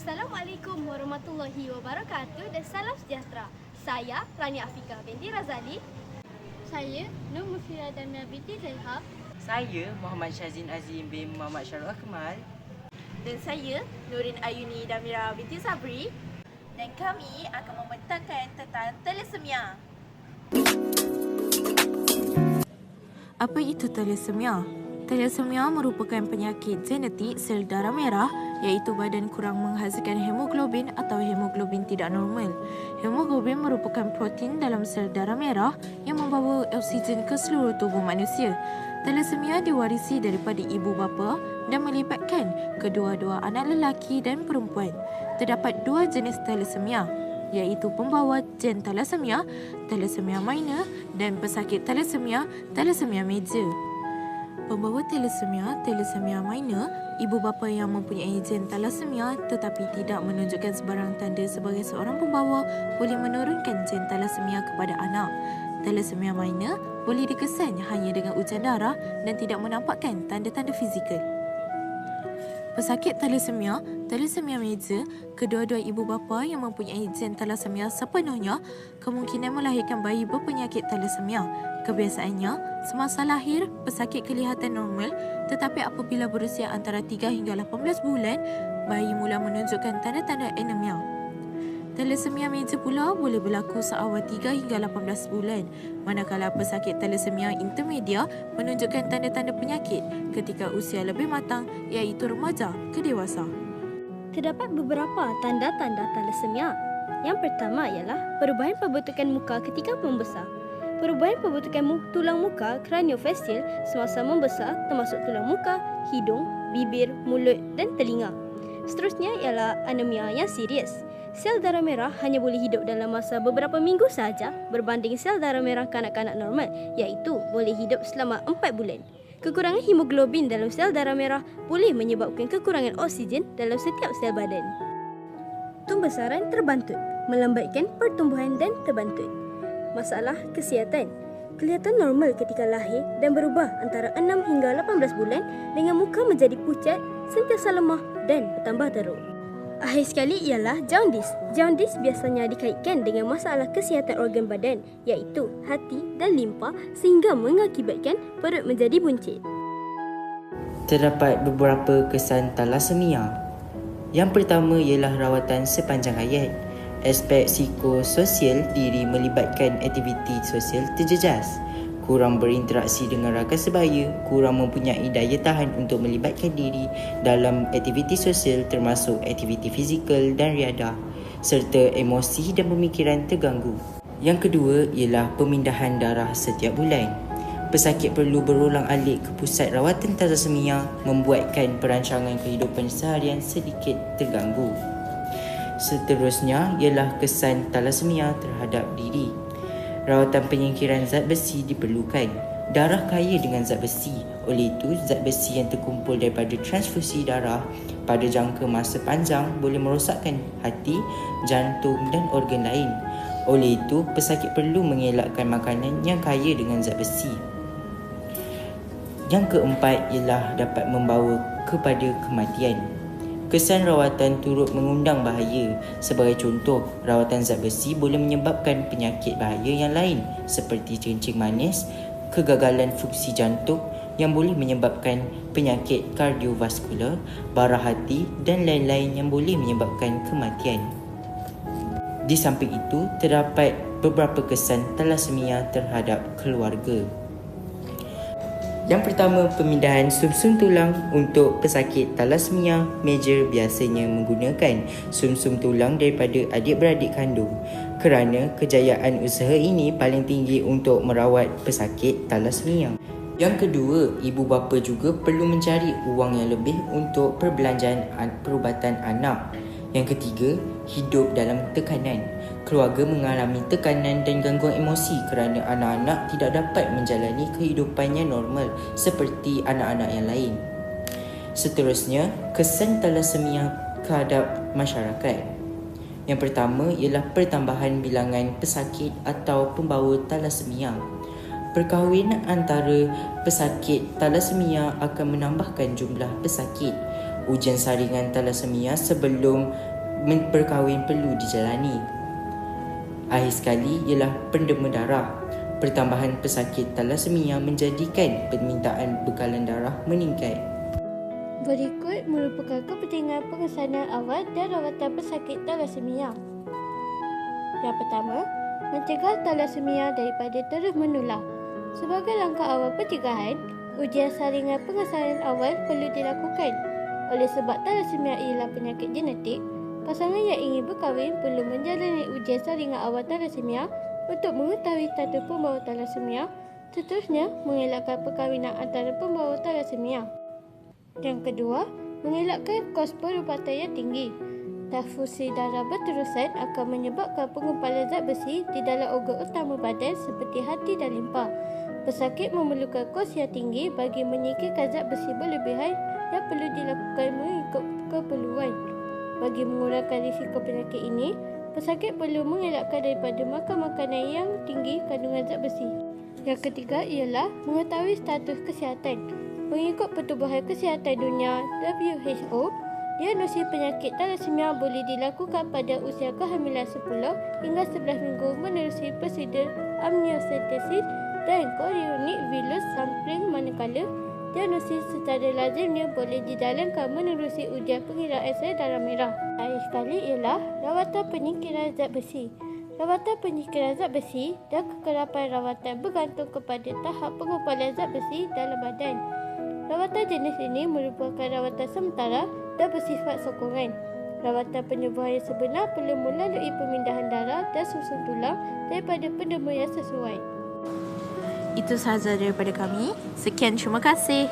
Assalamualaikum warahmatullahi wabarakatuh dan salam sejahtera. Saya Rani Afika binti Razali. Saya Nur Mufira Damia binti Zaiha. Saya Muhammad Syazin Azim bin Muhammad Syarul Akmal. Dan saya Nurin Ayuni Damira binti Sabri. Dan kami akan membentangkan tentang thalassemia. Apa itu thalassemia? Thalassemia merupakan penyakit genetik sel darah merah iaitu badan kurang menghasilkan hemoglobin atau hemoglobin tidak normal. Hemoglobin merupakan protein dalam sel darah merah yang membawa oksigen ke seluruh tubuh manusia. Thalassemia diwarisi daripada ibu bapa dan melibatkan kedua-dua anak lelaki dan perempuan. Terdapat dua jenis thalassemia iaitu pembawa gen thalassemia, thalassemia minor dan pesakit thalassemia, thalassemia major. Pembawa thalassemia minor, ibu bapa yang mempunyai gen thalassemia tetapi tidak menunjukkan sebarang tanda sebagai seorang pembawa boleh menurunkan gen thalassemia kepada anak. Thalassemia minor boleh dikesan hanya dengan ujan darah dan tidak menampakkan tanda-tanda fizikal. Pesakit thalassemia major, kedua-dua ibu bapa yang mempunyai gen thalassemia sepenuhnya kemungkinan melahirkan bayi berpenyakit thalassemia. Kebiasaannya, semasa lahir, pesakit kelihatan normal tetapi apabila berusia antara 3 hingga 18 bulan, bayi mula menunjukkan tanda-tanda anemia. Thalassemia major pula boleh berlaku seawal 3 hingga 18 bulan, manakala pesakit thalassemia intermedia menunjukkan tanda-tanda penyakit ketika usia lebih matang iaitu remaja ke dewasa. Terdapat beberapa tanda-tanda thalassemia. Yang pertama ialah perubahan pembentukan muka ketika membesar. Perubahan pembentukan tulang muka kraniofacial semasa membesar termasuk tulang muka, hidung, bibir, mulut dan telinga. Seterusnya ialah anemia yang serius. Sel darah merah hanya boleh hidup dalam masa beberapa minggu sahaja berbanding sel darah merah kanak-kanak normal iaitu boleh hidup selama 4 bulan. Kekurangan hemoglobin dalam sel darah merah boleh menyebabkan kekurangan oksigen dalam setiap sel badan. Pembesaran terbantut, melambatkan pertumbuhan dan terbantut. Masalah kesihatan. Kelihatan normal ketika lahir dan berubah antara 6 hingga 18 bulan dengan muka menjadi pucat, sentiasa lemah dan bertambah teruk. Akhir sekali ialah jaundice. Jaundice biasanya dikaitkan dengan masalah kesihatan organ badan iaitu hati dan limpa sehingga mengakibatkan perut menjadi buncit. Terdapat beberapa kesan thalassemia. Yang pertama ialah rawatan sepanjang hayat. Aspek psikososial diri melibatkan aktiviti sosial terjejas, kurang berinteraksi dengan rakan sebaya, kurang mempunyai daya tahan untuk melibatkan diri dalam aktiviti sosial termasuk aktiviti fizikal dan riadah, serta emosi dan pemikiran terganggu. Yang kedua ialah pemindahan darah setiap bulan. Pesakit perlu berulang-alik ke pusat rawatan thalassemia membuatkan perancangan kehidupan seharian sedikit terganggu. Seterusnya ialah kesan thalassemia terhadap diri. Rawatan penyingkiran zat besi diperlukan. Darah kaya dengan zat besi. Oleh itu, zat besi yang terkumpul daripada transfusi darah pada jangka masa panjang boleh merosakkan hati, jantung dan organ lain. Oleh itu, pesakit perlu mengelakkan makanan yang kaya dengan zat besi. Yang keempat ialah dapat membawa kepada kematian. Kesan rawatan turut mengundang bahaya. Sebagai contoh, rawatan zat besi boleh menyebabkan penyakit bahaya yang lain seperti kencing manis, kegagalan fungsi jantung yang boleh menyebabkan penyakit kardiovaskular, bara hati dan lain-lain yang boleh menyebabkan kematian. Di samping itu, terdapat beberapa kesan thalassemia terhadap keluarga. Yang pertama, pemindahan sumsum tulang. Untuk pesakit thalassemia major biasanya menggunakan sumsum tulang daripada adik-beradik kandung kerana kejayaan usaha ini paling tinggi untuk merawat pesakit thalassemia. Yang kedua, ibu bapa juga perlu mencari wang yang lebih untuk perbelanjaan perubatan anak. Yang ketiga, hidup dalam tekanan. Keluarga mengalami tekanan dan gangguan emosi kerana anak-anak tidak dapat menjalani kehidupannya normal seperti anak-anak yang lain. Seterusnya, kesan thalassemia terhadap masyarakat. Yang pertama ialah pertambahan bilangan pesakit atau pembawa thalassemia. Perkahwinan antara pesakit thalassemia akan menambahkan jumlah pesakit. Ujian saringan thalassemia sebelum perkahwin perlu dijalani. Akhir sekali ialah pendema darah. Pertambahan pesakit thalassemia menjadikan permintaan bekalan darah meningkat. Berikut merupakan kepentingan pengesanan awal dan rawatan pesakit thalassemia. Yang pertama, mencegah thalassemia daripada terus menular. Sebagai langkah awal pencegahan, ujian saringan pengesanan awal perlu dilakukan. Oleh sebab thalassemia ialah penyakit genetik, pasangan yang ingin berkahwin perlu menjalani ujian saringan awal thalassemia untuk mengetahui status pembawa thalassemia, seterusnya mengelakkan perkahwinan antara pembawa thalassemia. Yang kedua, mengelakkan kos perubatan yang tinggi. Transfusi darah berterusan akan menyebabkan pengumpulan zat besi di dalam organ utama badan seperti hati dan limpa. Pesakit memerlukan kos yang tinggi bagi menyingkirkan zat besi berlebihan yang perlu dilakukan mengikut keperluan. Bagi mengurangkan risiko penyakit ini, pesakit perlu mengelakkan daripada makan makanan yang tinggi kandungan zat besi. Yang ketiga ialah mengetahui status kesihatan. Mengikut Pertubuhan Kesihatan Dunia WHO, diagnosis penyakit thalassemia boleh dilakukan pada usia kehamilan 10 hingga 11 minggu menerusi prosedur amniocentesis dan chorionic villus sampling, manakala diagnosis secara lazimnya boleh dijalankan menerusi ujian pengiraan sel darah merah. Akhir sekali ialah rawatan penyingkiran zat besi. Rawatan penyingkiran zat besi dan kekerapan rawatan bergantung kepada tahap pengumpulan zat besi dalam badan. Rawatan jenis ini merupakan rawatan sementara dan bersifat sokongan. Rawatan penyembuhan yang sebenar perlu melalui pemindahan darah dan susun tulang daripada pendema yang sesuai. Itu sahaja daripada kami. Sekian, terima kasih.